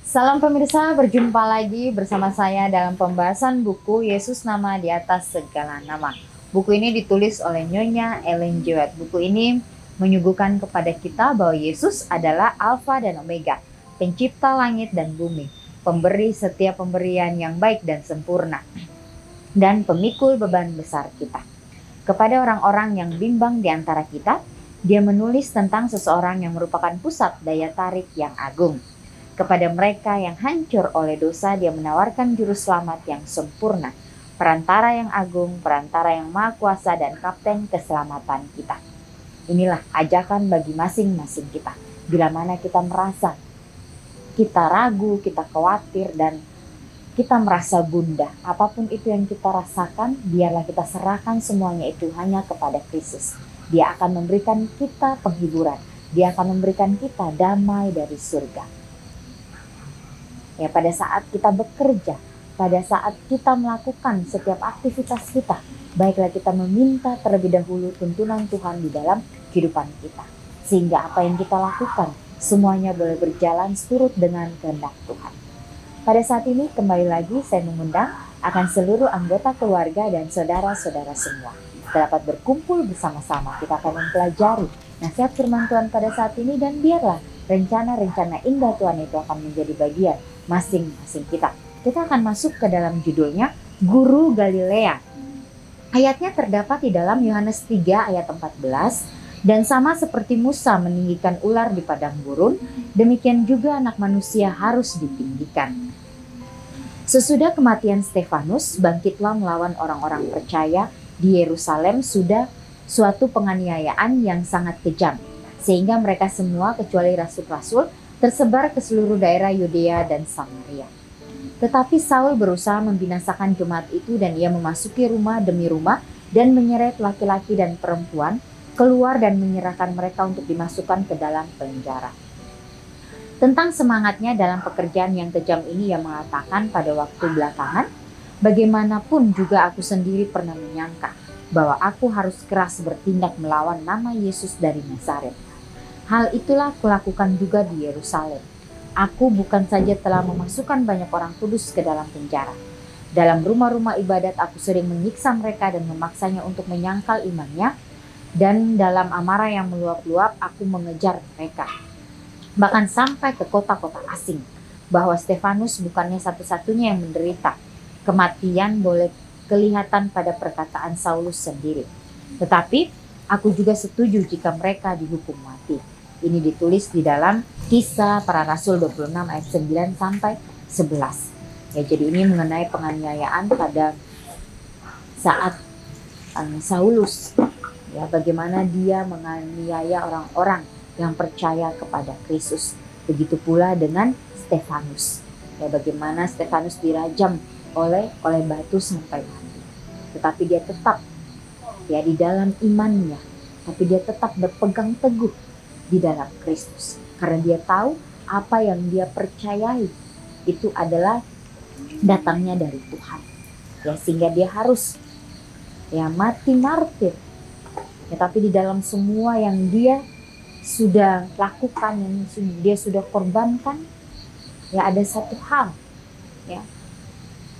Salam pemirsa, berjumpa lagi bersama saya dalam pembahasan buku Yesus Nama di Atas Segala Nama. Buku ini ditulis oleh Nyonya Ellen G. White. Buku ini menyuguhkan kepada kita bahwa Yesus adalah Alfa dan Omega, pencipta langit dan bumi, pemberi setiap pemberian yang baik dan sempurna, dan pemikul beban besar kita. Kepada orang-orang yang bimbang di antara kita, dia menulis tentang seseorang yang merupakan pusat daya tarik yang agung. Kepada mereka yang hancur oleh dosa, dia menawarkan juru selamat yang sempurna, perantara yang agung, perantara yang maha kuasa, dan kapten keselamatan kita. Inilah ajakan bagi masing-masing kita. Bila mana kita merasa kita ragu, kita khawatir, dan kita merasa gundah, apapun itu yang kita rasakan, biarlah kita serahkan semuanya itu hanya kepada Kristus. Dia akan memberikan kita penghiburan. Dia akan memberikan kita damai dari surga. Ya, pada saat kita bekerja, pada saat kita melakukan setiap aktivitas kita, baiklah kita meminta terlebih dahulu tuntunan Tuhan di dalam kehidupan kita. Sehingga apa yang kita lakukan, semuanya boleh berjalan seturut dengan kehendak Tuhan. Pada saat ini kembali lagi saya mengundang akan seluruh anggota keluarga dan saudara-saudara semua. Kita dapat berkumpul bersama-sama, kita akan mempelajari nasihat firman Tuhan pada saat ini, dan biarlah rencana-rencana indah Tuhan itu akan menjadi bagian masing-masing kita. Kita akan masuk ke dalam judulnya Guru Galilea. Ayatnya terdapat di dalam Yohanes 3 ayat 14. Dan sama seperti Musa meninggikan ular di padang gurun, demikian juga anak manusia harus ditinggikan. Sesudah kematian Stefanus, bangkitlah melawan orang-orang percaya di Yerusalem sudah suatu penganiayaan yang sangat kejam, sehingga mereka semua kecuali rasul-rasul tersebar ke seluruh daerah Yudea dan Samaria. Tetapi Saul berusaha membinasakan jemaat itu, dan ia memasuki rumah demi rumah dan menyeret laki-laki dan perempuan keluar dan menyerahkan mereka untuk dimasukkan ke dalam penjara. Tentang semangatnya dalam pekerjaan yang kejam ini, ia mengatakan pada waktu belakangan, bagaimanapun juga aku sendiri pernah menyangka bahwa aku harus keras bertindak melawan nama Yesus dari Nazaret. Hal itulah kulakukan juga di Yerusalem. Aku bukan saja telah memasukkan banyak orang kudus ke dalam penjara. Dalam rumah-rumah ibadat aku sering menyiksa mereka dan memaksanya untuk menyangkal imannya, dan dalam amarah yang meluap-luap aku mengejar mereka, bahkan sampai ke kota-kota asing, bahwa Stefanus bukannya satu-satunya yang menderita. Kematian boleh kelihatan pada perkataan Saulus sendiri, tetapi aku juga setuju jika mereka dihukum mati. Ini ditulis di dalam Kisah Para Rasul 26 ayat 9 sampai 11. Ya, jadi ini mengenai penganiayaan pada saat Saulus. Ya, bagaimana dia menganiaya orang-orang yang percaya kepada Kristus. Begitu pula dengan Stefanus. Ya, bagaimana Stefanus dirajam oleh batu sampai mati. Tetapi dia tetap ya di dalam imannya, tapi dia tetap berpegang teguh di dalam Kristus, karena dia tahu apa yang dia percayai itu adalah datangnya dari Tuhan. Ya, sehingga dia harus ya mati martir. Ya, tapi di dalam semua yang dia sudah lakukan, yang dia sudah korbankan, ya ada satu hal, ya,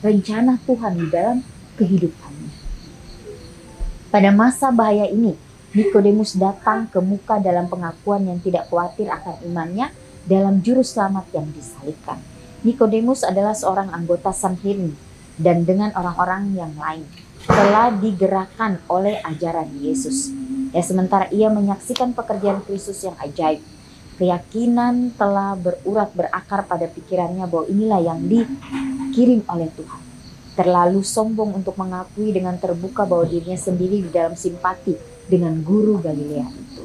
rencana Tuhan di dalam kehidupannya. Pada masa bahaya ini, Nikodemus datang ke muka dalam pengakuan yang tidak khawatir akan imannya dalam juru selamat yang disalibkan. Nikodemus adalah seorang anggota Sanhedrin, dan dengan orang-orang yang lain telah digerakkan oleh ajaran Yesus. Ya, sementara ia menyaksikan pekerjaan Kristus yang ajaib, keyakinan telah berurat berakar pada pikirannya bahwa inilah yang dikirim oleh Tuhan. Terlalu sombong untuk mengakui dengan terbuka bahwa dirinya sendiri di dalam simpati dengan guru Galilea itu.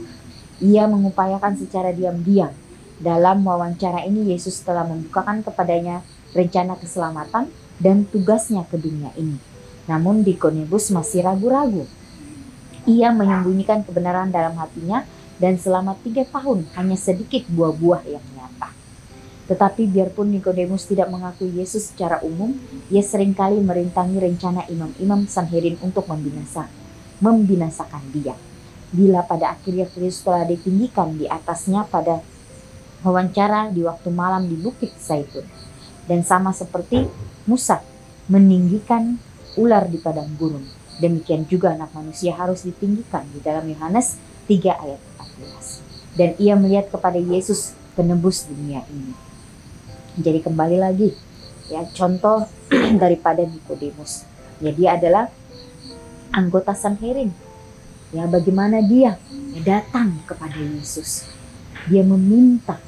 Ia mengupayakan secara diam-diam. Dalam wawancara ini, Yesus telah membukakan kepadanya rencana keselamatan dan tugasnya ke dunia ini. Namun Nikodemus masih ragu-ragu. Ia menyembunyikan kebenaran dalam hatinya, dan selama 3 tahun hanya sedikit buah-buah yang nyata. Tetapi biarpun Nikodemus tidak mengakui Yesus secara umum, ia seringkali merintangi rencana imam-imam Sanhedrin untuk membinasakan dia. Bila pada akhirnya Kristus telah ditinggikan di atasnya pada wawancara di waktu malam di Bukit Zaitun. Dan sama seperti Musa meninggikan ular di padang gurun, demikian juga Anak Manusia harus ditinggikan di dalam Yohanes 3 ayat 14. Dan ia melihat kepada Yesus penebus dunia ini. Jadi kembali lagi ya, contoh daripada Nikodemus. Ya, dia adalah anggota Sanhedrin. Ya, bagaimana dia datang kepada Yesus. Dia meminta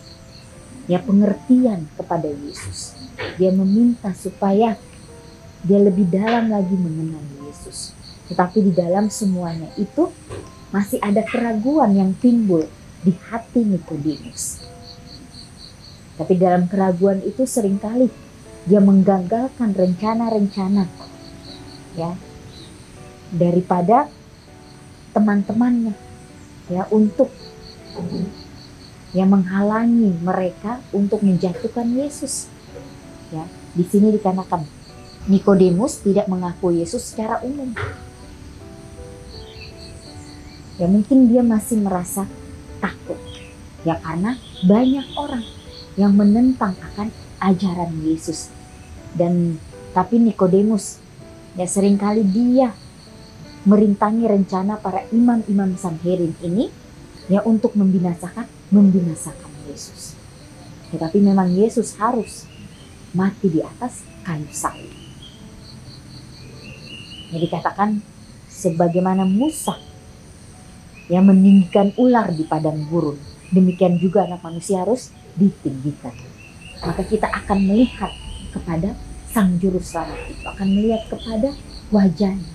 ya pengertian kepada Yesus. Dia meminta supaya dia lebih dalam lagi mengenal Yesus. Tetapi di dalam semuanya itu masih ada keraguan yang timbul di hati Nikodemus. Tapi dalam keraguan itu seringkali dia menggagalkan rencana-rencana ya daripada teman-temannya ya untuk yang menghalangi mereka untuk menjatuhkan Yesus. Ya, di sini dikatakan Nikodemus tidak mengaku Yesus secara umum. Ya, mungkin dia masih merasa takut. Ya, karena banyak orang yang menentang akan ajaran Yesus. Tapi Nikodemus ya seringkali dia merintangi rencana para imam-imam Sanhedrin ini ya untuk membinasakan Yesus. Tetapi memang Yesus harus mati di atas kayu salib. Jadi dikatakan sebagaimana Musa yang meninggikan ular di padang gurun, demikian juga Anak Manusia harus ditinggikan. Maka kita akan melihat kepada Sang Juru Selamat itu, akan melihat kepada wajahnya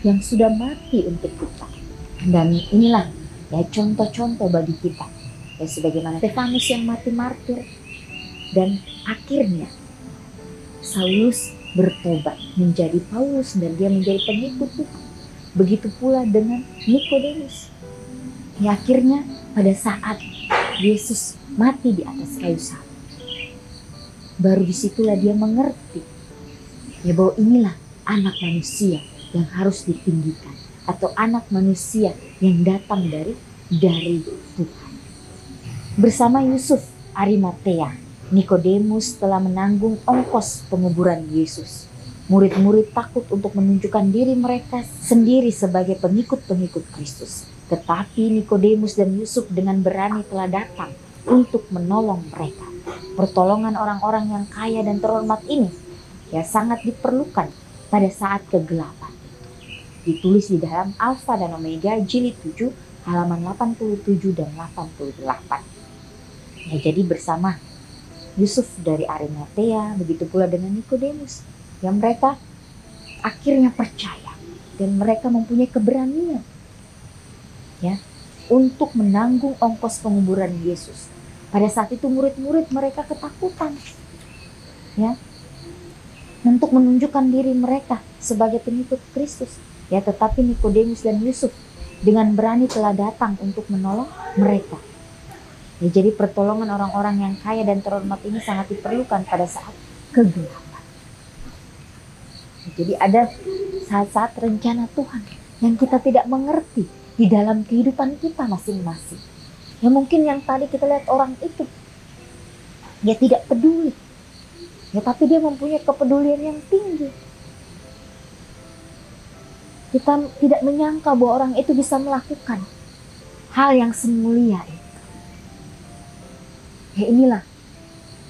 yang sudah mati untuk kita. Dan inilah ya contoh-contoh bagi kita. Ya, sebagaimana Stefanus yang mati martir. Dan akhirnya Saulus bertobat menjadi Paulus dan dia menjadi pengikut Tuhan. Begitu pula dengan Nikodemus. Ya, akhirnya pada saat Yesus mati di atas kayu salib, baru disitulah dia mengerti ya bahwa inilah Anak Manusia yang harus ditinggikan, atau Anak Manusia yang datang dari Tuhan. Bersama Yusuf Arimatea, Nikodemus telah menanggung ongkos penguburan Yesus. Murid-murid takut untuk menunjukkan diri mereka sendiri sebagai pengikut-pengikut Kristus. Tetapi Nikodemus dan Yusuf dengan berani telah datang untuk menolong mereka. Pertolongan orang-orang yang kaya dan terhormat ini ya sangat diperlukan pada saat kegelapan. Ditulis di dalam Alfa dan Omega jilid 7 halaman 87 dan 88. Ya, jadi bersama Yusuf dari Arimatea, begitu pula dengan Nikodemus, yang mereka akhirnya percaya dan mereka mempunyai keberanian ya untuk menanggung ongkos penguburan Yesus. Pada saat itu murid-murid mereka ketakutan ya untuk menunjukkan diri mereka sebagai pengikut Kristus. Ya, tetapi Nikodemus dan Yusuf dengan berani telah datang untuk menolong mereka. Ya, jadi pertolongan orang-orang yang kaya dan terhormat ini sangat diperlukan pada saat kegelapan. Ya, jadi ada saat-saat rencana Tuhan yang kita tidak mengerti di dalam kehidupan kita masing-masing. Ya, mungkin yang tadi kita lihat orang itu, dia tidak peduli. Ya, tapi dia mempunyai kepedulian yang tinggi. Kita tidak menyangka bahwa orang itu bisa melakukan hal yang semulia itu. Ya, inilah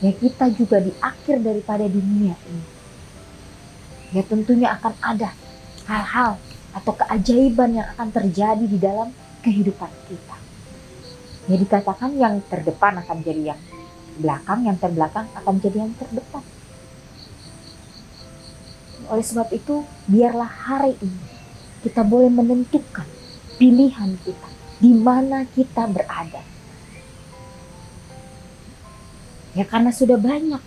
ya kita juga di akhir daripada dunia ini. Ya, tentunya akan ada hal-hal atau keajaiban yang akan terjadi di dalam kehidupan kita. Ya, dikatakan yang terdepan akan jadi yang belakang, yang terbelakang akan jadi yang terdepan. Oleh sebab itu, biarlah hari ini kita boleh menentukan pilihan kita, di mana kita berada. Ya, karena sudah banyak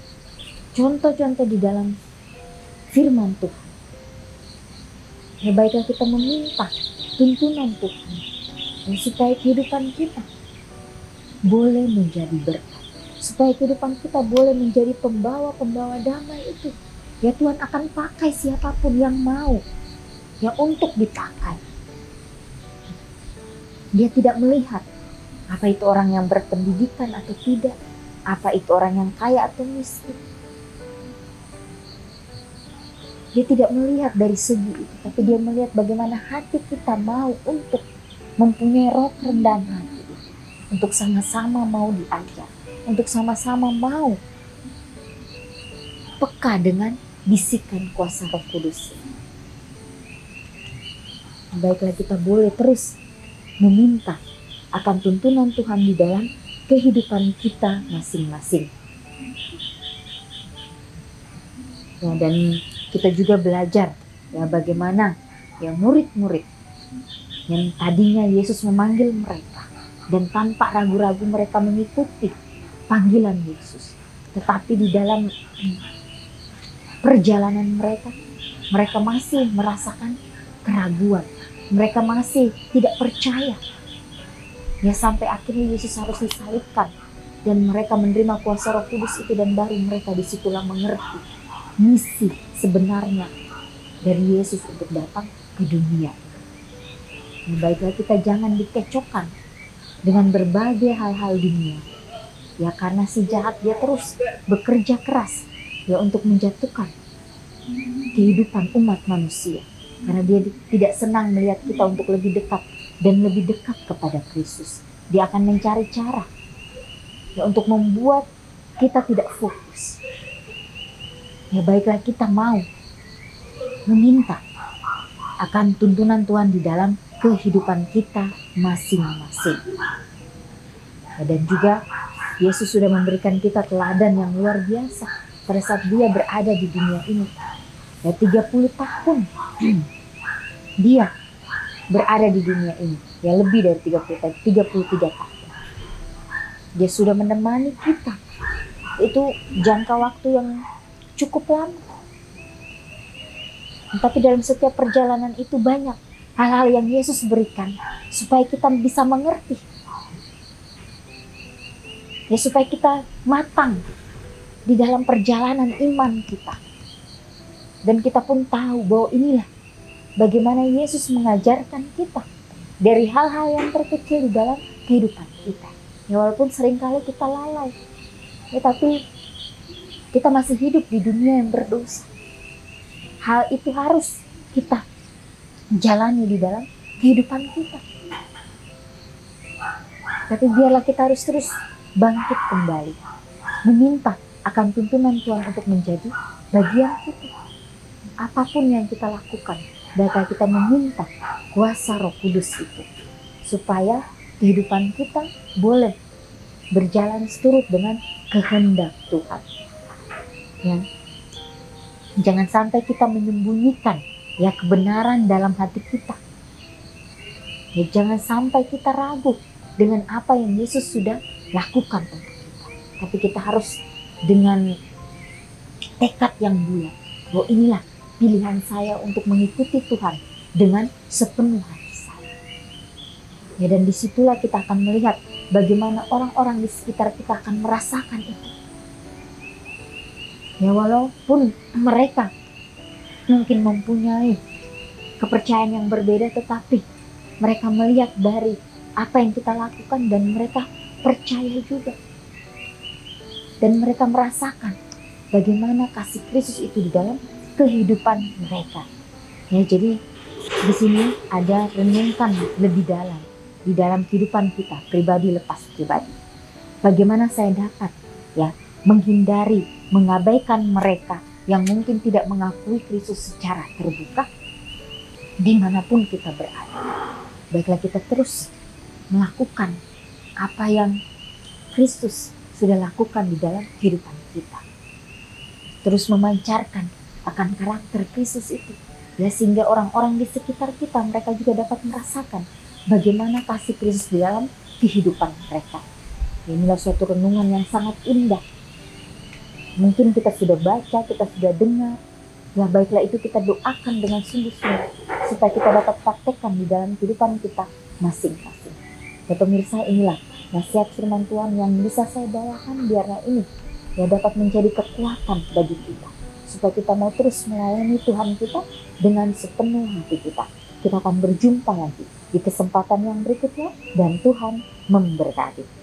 contoh-contoh di dalam firman Tuhan. Ya, baiklah kita meminta tuntunan Tuhan, ya, supaya kehidupan kita boleh menjadi berkat, supaya kehidupan kita boleh menjadi pembawa-pembawa damai itu. Ya, Tuhan akan pakai siapapun yang mau ya untuk dipakai. Dia tidak melihat apa itu orang yang berpendidikan atau tidak. apa itu orang yang kaya atau miskin. Dia tidak melihat dari segi itu, tapi dia melihat bagaimana hati kita mau untuk mempunyai roh kerendahan hati, untuk sama-sama mau diajar, untuk sama-sama mau peka dengan bisikan kuasa Roh Kudus. Baiklah, kita boleh terus meminta akan tuntunan Tuhan di dalam kehidupan kita masing-masing. Ya, dan kita juga belajar ya bagaimana ya murid-murid yang tadinya Yesus memanggil mereka dan tanpa ragu-ragu mereka mengikuti panggilan Yesus. Tetapi di dalam perjalanan mereka masih merasakan keraguan. Mereka masih tidak percaya. Ya, sampai akhirnya Yesus harus disalibkan dan mereka menerima kuasa Roh Kudus itu, dan baru mereka disitulah mengerti misi sebenarnya dari Yesus untuk datang ke dunia. Nah, baiklah, kita jangan dikecokkan dengan berbagai hal-hal dunia. Ya, karena si jahat dia terus bekerja keras ya untuk menjatuhkan kehidupan umat manusia. Karena dia tidak senang melihat kita untuk lebih dekat dan lebih dekat kepada Kristus. Dia akan mencari cara ya untuk membuat kita tidak fokus. Ya, baiklah, kita mau meminta akan tuntunan Tuhan di dalam kehidupan kita masing-masing. Ya, dan juga Yesus sudah memberikan kita teladan yang luar biasa pada saat dia berada di dunia ini. Ya, 30 tahun dia berada di dunia ini. Ya, lebih dari 33 tahun. Dia sudah menemani kita. Itu jangka waktu yang cukup lama. Tapi dalam setiap perjalanan itu banyak hal-hal yang Yesus berikan supaya kita bisa mengerti. Ya, supaya kita matang di dalam perjalanan iman kita. Dan kita pun tahu bahwa inilah bagaimana Yesus mengajarkan kita dari hal-hal yang terkecil di dalam kehidupan kita. Ya, walaupun seringkali kita lalai, ya, tapi kita masih hidup di dunia yang berdosa. Hal itu harus kita jalani di dalam kehidupan kita. Tapi biarlah kita harus terus bangkit kembali, meminta akan tuntunan Tuhan untuk menjadi bagian kita. Apapun yang kita lakukan, bakal kita meminta kuasa Roh Kudus itu, supaya kehidupan kita boleh berjalan seturut dengan kehendak Tuhan. Ya. Jangan sampai kita menyembunyikan ya kebenaran dalam hati kita. Ya, jangan sampai kita ragu dengan apa yang Yesus sudah lakukan untuk kita. Tapi kita harus dengan tekad yang bulat bahwa inilah pilihan saya untuk mengikuti Tuhan dengan sepenuh hati saya. Ya, dan disitulah kita akan melihat bagaimana orang-orang di sekitar kita akan merasakan itu. Ya, walaupun mereka mungkin mempunyai kepercayaan yang berbeda, tetapi mereka melihat dari apa yang kita lakukan dan mereka percaya juga. Dan mereka merasakan bagaimana kasih Kristus itu di dalam kehidupan mereka. Ya, jadi di sini ada renungkan lebih dalam di dalam kehidupan kita pribadi lepas pribadi. Bagaimana saya dapat ya menghindari, mengabaikan mereka yang mungkin tidak mengakui Kristus secara terbuka dimanapun kita berada. Baiklah, kita terus melakukan apa yang Kristus sudah lakukan di dalam kehidupan kita. Terus memancarkan akan karakter Kristus itu. Ya, sehingga orang-orang di sekitar kita, mereka juga dapat merasakan bagaimana kasih Kristus di dalam kehidupan mereka. Inilah suatu renungan yang sangat indah. Mungkin kita sudah baca, kita sudah dengar. Ya, baiklah, itu kita doakan dengan sungguh-sungguh supaya kita dapat praktekkan di dalam kehidupan kita masing-masing. Ya, pemirsa, inilah nasihat firman Tuhan yang bisa saya bawakan, biarlah ini ya dapat menjadi kekuatan bagi kita supaya kita mau terus melayani Tuhan kita dengan sepenuh hati kita. Kita akan berjumpa lagi di kesempatan yang berikutnya dan Tuhan memberkati.